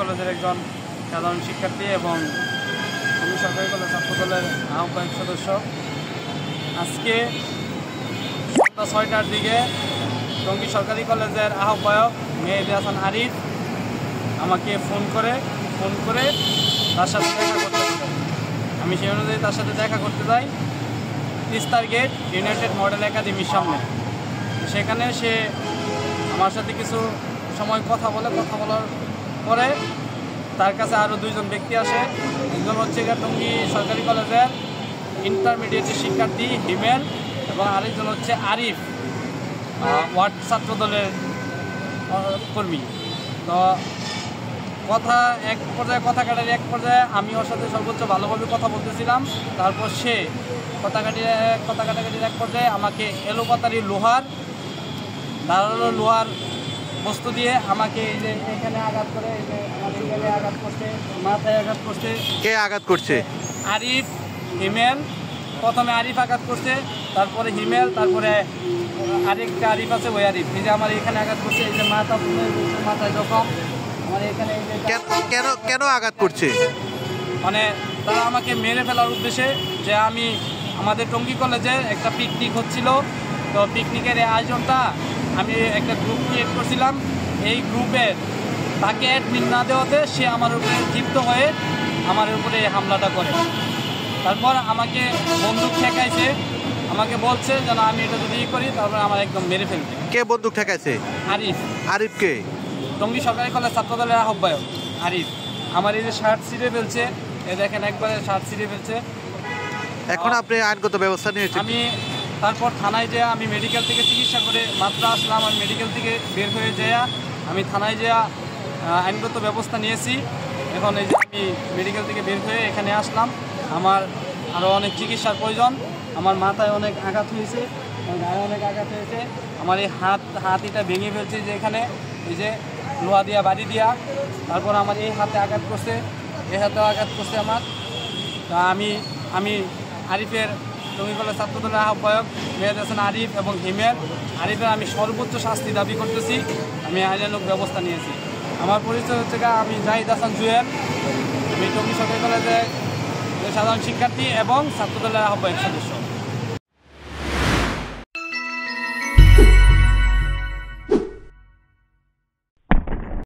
কলেজের একজন সাধারণ শিক্ষার্থী এবং টঙ্গী সরকারি কলেজ ছাত্রদলের আহ্বায়ক সদস্য। আজকে সন্ধ্যা 6টার দিকে টঙ্গী সরকারি কলেজের আহ্বায়ক মেহেদী হাসান আরিফ আমাকে ফোন করে তার সাথে দেখা করতে চাই। আমি সেই অনুযায়ী তার সাথে দেখা করতে যাই তিস্তার গেট ইউনাইটেড মডেল একাডেমির সামনে। সেখানে সে আমার সাথে কিছু সময় কথা বলার পরে তার কাছে আরও দুইজন ব্যক্তি আসে। একজন হচ্ছে টঙ্গী সরকারি কলেজের ইন্টারমিডিয়েটের শিক্ষার্থী হিমেল এবং আরেকজন হচ্ছে আরিফ, ওয়ার্ড ছাত্রদলের কর্মী। তো কথা কাটার এক পর্যায়ে আমি ওর সাথে সর্বোচ্চ ভালোভাবে কথা বলতেছিলাম। তারপর সে কথা কাটাকাটির এক পর্যায়ে আমাকে এলোপাতারি ধারালো লোহার বস্তু দিয়ে আমাকে এই যে এখানে আঘাত করে, এই যে আমাদের গালে আঘাত করছে, মাথায় আঘাত করছে। কে আঘাত করছে? আরিফ, হিমেল। প্রথমে আরিফ আঘাত করছে, তারপরে হিমেল, তারপরে আরেকটা আরিফ আছে, ওই আরিফ। এই যে আমার এখানে আঘাত করছে, এই যে মাথায় জখম আমার এখানে। কেন আঘাত করছে? মানে তারা আমাকে মেরে ফেলার উদ্দেশ্যে, যে আমি আমাদের টঙ্গী কলেজে একটা পিকনিক হচ্ছিল, তো পিকনিকের এই আয়োজনটা আমি একটা গ্রুপ ক্রিয়েট করছিলাম। এই গ্রুপের তাকে অ্যাডমিন না দেওয়াতে সে আমার উপরে ক্ষিপ্ত হয়ে আমার উপরে এই হামলাটা করে। তারপর আমাকে বন্দুক ঠেকাইছে, আমাকে বলছে যেন আমি এটা যদি করি তারপরে আমার একদম মেরে ফেলবে। কে বন্দুক ঠেকাইছে? আরিফ। আরিফ কে? টঙ্গী সরকারি কলেজ ছাত্রদলের আহ্বায়ক আরিফ। আমার এই যে শার্ট ছিঁড়ে ফেলছে, এ দেখেন একবারে শার্ট ছিঁড়ে ফেলছে। এখন আপনি আইনগত ব্যবস্থা নিয়েছেন? আমি তারপর থানায় যেয়ে আমি মেডিকেল থেকে চিকিৎসা করে মাত্র আসলাম। আমি মেডিকেল থেকে বের হয়ে যেয়া আমি থানায় যেয়া আইনগত ব্যবস্থা নিয়েছি। এখন এই যে আমি মেডিকেল থেকে বের হয়ে এখানে আসলাম। আমার আরও অনেক চিকিৎসার প্রয়োজন। আমার মাথায় অনেক আঘাত হয়েছে, গায়ে অনেক আঘাত হয়েছে। আমার এই হাত এটা ভেঙে ফেলছে, যে এখানে এই যে লোহা দিয়া বাড়ি দিয়া। তারপর আমার এই হাতে আঘাত করছে, এই হাতেও আঘাত করছে আমার। তা আমি আরিফের টঙ্গী কলেজ ছাত্রদলের আহ্বায়ক মেহেদী হাসান আরিফ এবং হিমেল আরিফের আমি সর্বোচ্চ শাস্তি দাবি করতেছি। আমি আইনানুগ ব্যবস্থা নিয়েছি। আমার পরিচয় হচ্ছে আমি জাহিদ হাসান জুয়েল। আমি টঙ্গী সরকারি কলেজের সাধারণ শিক্ষার্থী এবং ছাত্রদলের আহ্বায়ক সদস্য।